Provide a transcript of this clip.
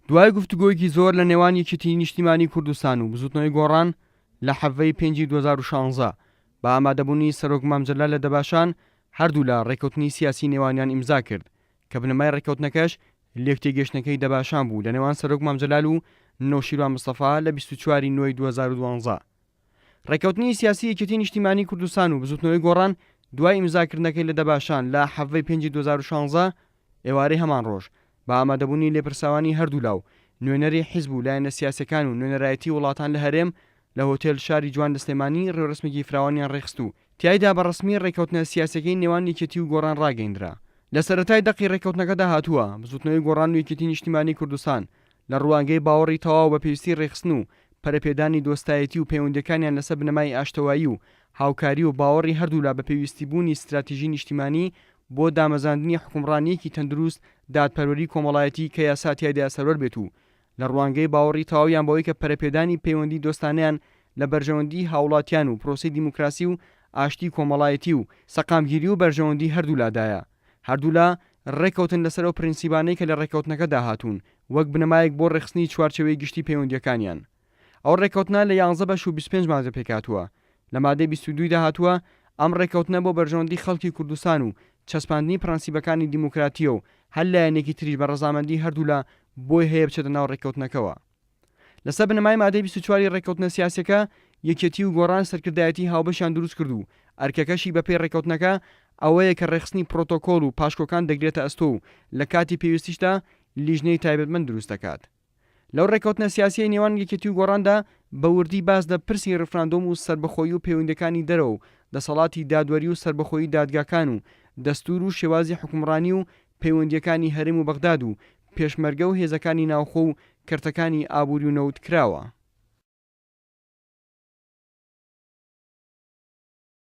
دوای گفتوگۆیەکی زۆر لە نێوان یەکێتی نیشتیمانی کوردستان و بزوتنەوەی گۆڕان لە حەڤەی 5 2016 بە ئامادەبوونی سەرۆک مامجەلال لە دەباشان هەردوو لە ڕێکەوتنی سیاسی نێوانیان ئیمزا کرد کە بنەمای ڕێکەوتنەکەش لێکتێگەشتنەکەی دەباشان بوو لە نێوان سەرۆک مامجەلال و نەوشیروان مستەفا لە 24 نوێی 2012. ڕێکەوتنی سیاسی یەکێتی نیشتیمانی کوردستان و بزوتنەوەی گۆڕان دوای ئیمزاکردنەکەی لە دەباشان لە حەڤەی 5 2016 ئێوارەی هەمان ڕۆژ بە ئامادەبوونی لێپرساوانی هەردوو لاو نوێنەری حیزب و لایەنە سیاسەکان و نوێنەرایەتی وڵاتان لە هەرێم لە هۆتێل شاری جوان دەسلێمانی ڕێوەرسمێکی فراوانیان ڕێخست و تیایدا بە ڕسمی ڕێکەوتنە سیاسەکەی نێوان یەکێتی و گۆڕان ڕاگەیەندرا. لە سەرەتای دەقی ڕێکەوتنەکەدا هاتووە بزوتنەوەی گۆڕان و یەکێتی نیشتیمانی کوردستان لە ڕوانگەی باوەڕی تەواو بە پێویستی ڕێخستن و پەرەپێدانی دۆستایەتی و پەیوەندیەکانیان لەسەر بنەمای ئاشتەوایی و هاوکاری و باوەڕی هەردوولا بە پێویستیبوونی استراتیژی نیشتیمانی بۆ دامەزاندنی حکومڕانیەکی تەندروست دادپەروەری کۆمەڵایەتی کە یاسا تیایدا سەرۆر بێت و لە ڕوانگەی باوەڕی تەواویان بەوەی کە پەرەپێدانی پەیوەندی دۆستانیان لە بەرژەوەندی هاوڵاتیان و پرۆسی دیموکراسی و ئاشتی کۆمەڵایەتی و سەقامگیری و بەرژەوەندی هەردوولادایە. هەردوولا ڕێکەوتن لەسەر ئەو پرینسیبانەی کە لە ڕێکەوتنەکەدا هاتوون وەک بنەمایەک بۆ ڕێخستنی چوارچەوەی گشتی پەیوەندیەکانیان. ئەو ڕێکەوتنە لە 11 بەش و 25 مادە پێکهاتووە. لە مادەی 22 داهاتووە ئەم ڕێکەوتنە بۆ بەرژەوەندی خەڵکی کوردستان و چەسپاندنی پرەنسیبەکانی دیموکراتیە و هەر لایەنێکی تریش بە ڕەزامەندی هەردوولا بۆی هەیە بچێتە ناو ڕێکەوتنەکەوە. لەسەر بنەمای مادەی 24 ڕێکەوتنە سیاسەکە یەکێتی و گۆڕان سەرکردایەتی هاوبەشیان دروست کرد و ئەرکەکەشی بەپێی ڕێکەوتنەکە ئەوەیە کە ڕێخستنی پرۆتۆکۆل و پاشکۆکان دەگرێتە ئەستۆ و لە کاتی پێویستیشدا لیژنەی تایبەتمەند دروست دەکات. لەو ڕێکەوتنە سیاسی نێوان یەکێتی و گۆڕاندا بە وردی باس لە پرسی ڕفراندۆم و سربەخۆیی و پەیوەندیەکانی دەرەوە و دەسەڵاتی دادوەری و سربەخۆیی دادگاکان و دەستور و شێوازی حکومڕانی و پەیوەندیەکانی هەرێم و بەغداد و پێشمەرگە و هێزەکانی ناوخۆ و کەرتەکانی ئابووری و نەوت کراوە.